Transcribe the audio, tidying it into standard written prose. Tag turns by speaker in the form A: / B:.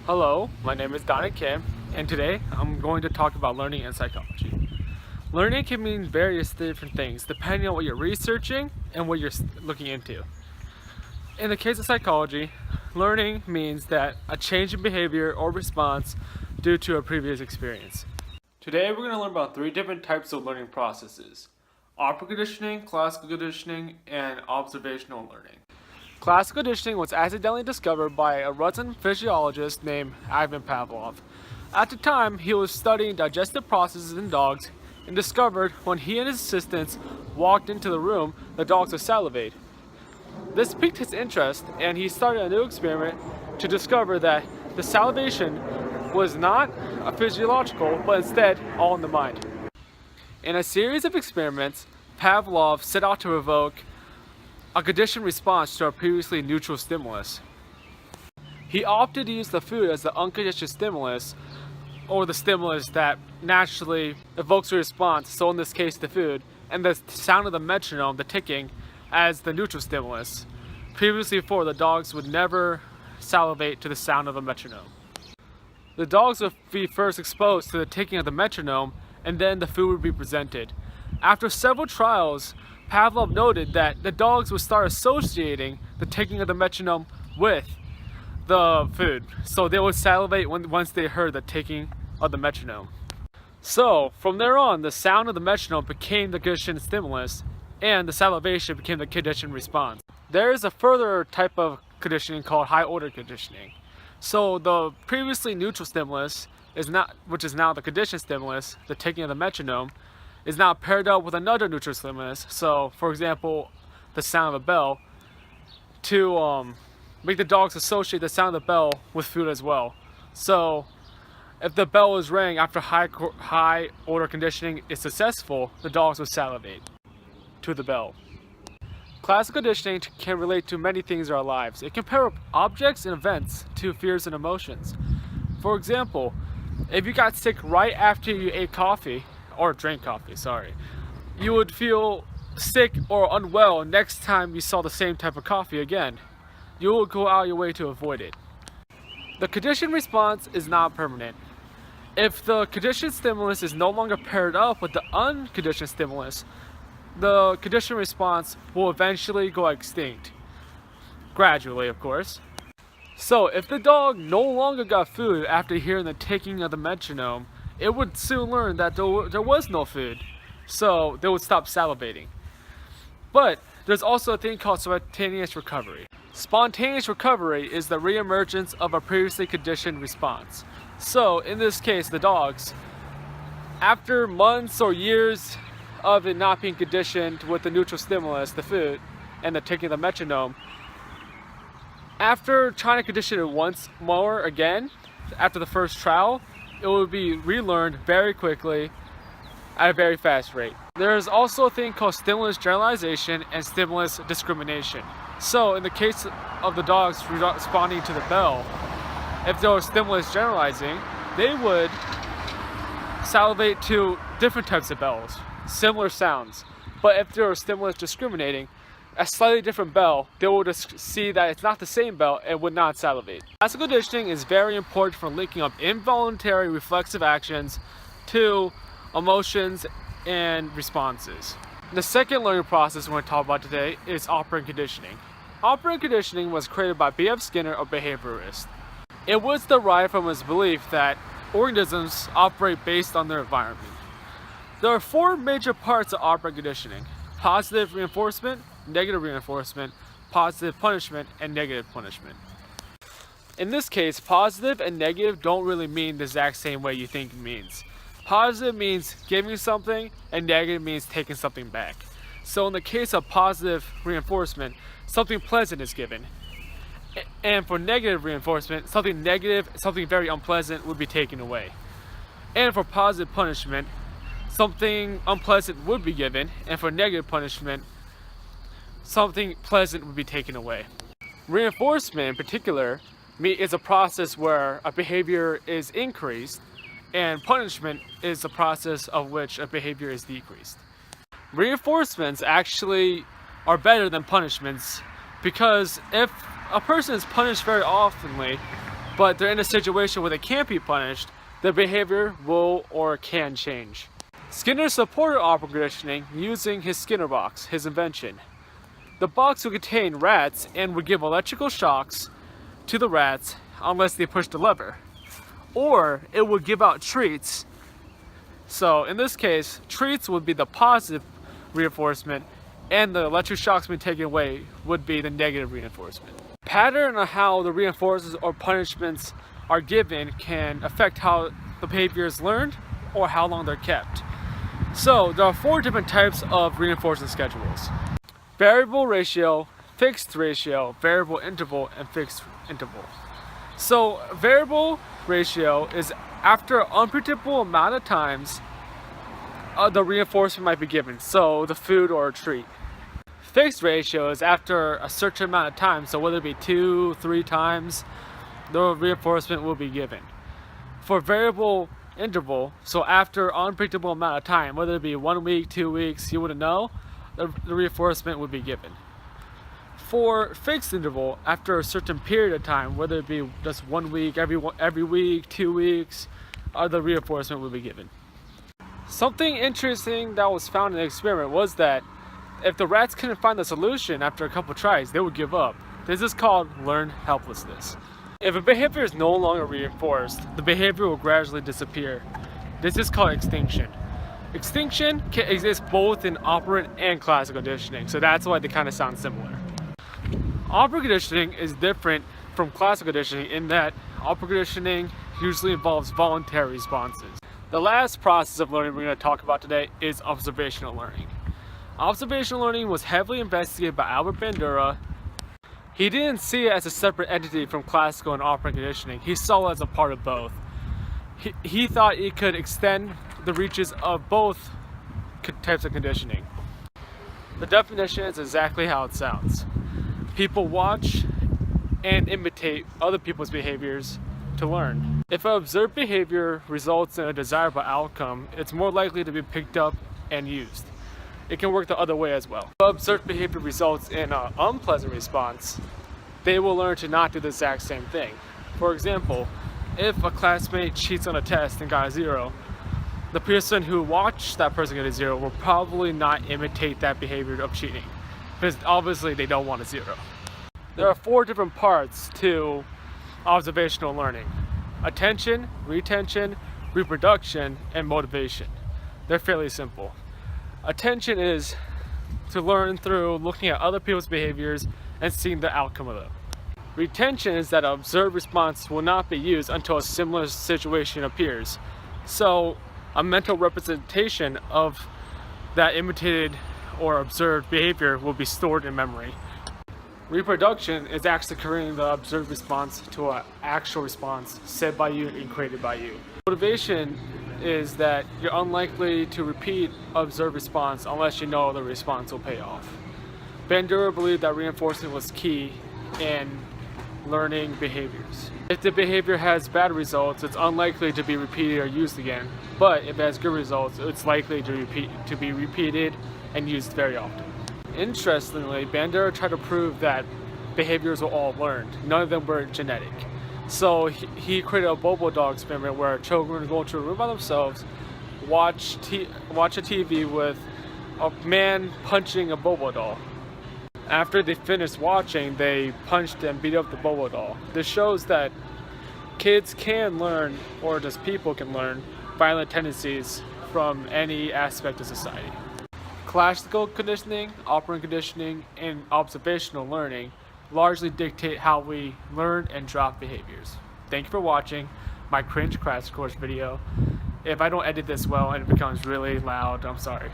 A: Hello, my name is Donna Kim, and today I'm going to talk about learning and psychology. Learning can mean various different things depending on what you're researching and what you're looking into. In the case of psychology, learning means that a change in behavior or response due to a previous experience. Today we're going to learn about three different types of learning processes: operant conditioning, classical conditioning, and observational learning. Classical conditioning was accidentally discovered by a Russian physiologist named Ivan Pavlov. At the time, he was studying digestive processes in dogs and discovered when he and his assistants walked into the room, the dogs would salivate. This piqued his interest, and he started a new experiment to discover that the salivation was not a physiological, but instead all in the mind. In a series of experiments, Pavlov set out to evoke a conditioned response to a previously neutral stimulus. He opted to use the food as the unconditioned stimulus, or the stimulus that naturally evokes a response, so in this case the food, and the sound of the metronome, the ticking, as the neutral stimulus. Previously before, the dogs would never salivate to the sound of a metronome. The dogs would be first exposed to the ticking of the metronome, and then the food would be presented. After several trials, Pavlov noted that the dogs would start associating the ticking of the metronome with the food, so they would salivate once they heard the ticking of the metronome. So, from there on, the sound of the metronome became the conditioned stimulus, and the salivation became the conditioned response. There is a further type of conditioning called high-order conditioning. So, the previously neutral stimulus, which is now the conditioned stimulus, the ticking of the metronome, is now paired up with another neutral stimulus. So, for example, the sound of a bell, to make the dogs associate the sound of the bell with food as well. So, if the bell is rang after high order conditioning is successful, the dogs will salivate to the bell. Classical conditioning can relate to many things in our lives. It can pair up objects and events to fears and emotions. For example, if you got sick right after you ate coffee, or drank coffee, you would feel sick or unwell next time you saw the same type of coffee again. You will go out your way to avoid it. The conditioned response is not permanent. If the conditioned stimulus is no longer paired up with the unconditioned stimulus, the conditioned response will eventually go extinct. Gradually, of course. So, if the dog no longer got food after hearing the ticking of the metronome, it would soon learn that there was no food, so they would stop salivating. But there's also a thing called spontaneous recovery. Spontaneous recovery is the reemergence of a previously conditioned response. So, in this case, the dogs, after months or years of it not being conditioned with the neutral stimulus, the food, and the ticking of the metronome, after trying to condition it once more again, after the first trial, it will be relearned very quickly at a very fast rate. There is also a thing called stimulus generalization and stimulus discrimination. So in the case of the dogs responding to the bell, if there was stimulus generalizing, they would salivate to different types of bells, similar sounds. But if there was stimulus discriminating, a slightly different bell, they will just see that it's not the same bell and would not salivate. Classical conditioning is very important for linking up involuntary reflexive actions to emotions and responses. The second learning process we're going to talk about today is operant conditioning. Operant conditioning was created by B.F. Skinner, a behaviorist. It was derived from his belief that organisms operate based on their environment. There are four major parts of operant conditioning: positive reinforcement, negative reinforcement, positive punishment, and negative punishment. In this case, positive and negative don't really mean the exact same way you think it means. Positive means giving something, and negative means taking something back. So in the case of positive reinforcement, something pleasant is given. And for negative reinforcement, something negative, something very unpleasant would be taken away. And for positive punishment, something unpleasant would be given, and for negative punishment, something pleasant would be taken away. Reinforcement in particular is a process where a behavior is increased, and punishment is a process of which a behavior is decreased. Reinforcements actually are better than punishments, because if a person is punished very oftenly, but they're in a situation where they can't be punished, their behavior will or can change. Skinner supported operant conditioning using his Skinner box, his invention. The box would contain rats and would give electrical shocks to the rats unless they pushed the lever. Or it would give out treats. So in this case, treats would be the positive reinforcement and the electric shocks being taken away would be the negative reinforcement. Pattern on how the reinforcements or punishments are given can affect how the behavior is learned or how long they're kept. So there are 4 different types of reinforcement schedules: variable ratio, fixed ratio, variable interval, and fixed interval. So variable ratio is after an unpredictable amount of times the reinforcement might be given, so the food or a treat. Fixed ratio is after a certain amount of time, so whether it be 2, 3 times, the reinforcement will be given. For variable interval, so after an unpredictable amount of time, whether it be 1 week, 2 weeks, you wouldn't know, the reinforcement would be given. For fixed interval, after a certain period of time, whether it be just 1 week, every week, 2 weeks, the reinforcement will be given. Something interesting that was found in the experiment was that if the rats couldn't find the solution after a couple tries, they would give up. This is called learned helplessness. If a behavior is no longer reinforced, the behavior will gradually disappear. This is called extinction. Extinction can exist both in operant and classical conditioning, so that's why they kind of sound similar. Operant conditioning is different from classical conditioning in that operant conditioning usually involves voluntary responses. The last process of learning we're going to talk about today is observational learning. Observational learning was heavily investigated by Albert Bandura. He didn't see it as a separate entity from classical and operant conditioning. He saw it as a part of both. He thought it could extend the reaches of both types of conditioning. The definition is exactly how it sounds. People watch and imitate other people's behaviors to learn. If an observed behavior results in a desirable outcome, it's more likely to be picked up and used. It can work the other way as well. If observed behavior results in an unpleasant response, they will learn to not do the exact same thing. For example, if a classmate cheats on a test and got a 0, the person who watched that person get a 0 will probably not imitate that behavior of cheating, because obviously they don't want a 0. There are 4 different parts to observational learning: attention, retention, reproduction, and motivation. They're fairly simple. Attention is to learn through looking at other people's behaviors and seeing the outcome of them. Retention is that an observed response will not be used until a similar situation appears. So a mental representation of that imitated or observed behavior will be stored in memory. Reproduction is actually converting the observed response to an actual response said by you and created by you. Motivation is that you're unlikely to repeat observed response unless you know the response will pay off. Bandura believed that reinforcement was key in learning behaviors. If the behavior has bad results, it's unlikely to be repeated or used again. But if it has good results, it's likely to be repeated and used very often. Interestingly, Bandura tried to prove that behaviors were all learned. None of them were genetic. So he created a Bobo doll experiment where children go to a room by themselves, watch a TV with a man punching a Bobo doll. After they finished watching, they punched and beat up the Bobo doll. This shows that kids can learn, or just people can learn, violent tendencies from any aspect of society. Classical conditioning, operant conditioning, and observational learning largely dictate how we learn and drop behaviors. Thank you for watching my cringe crash course video. If I don't edit this well and it becomes really loud, I'm sorry.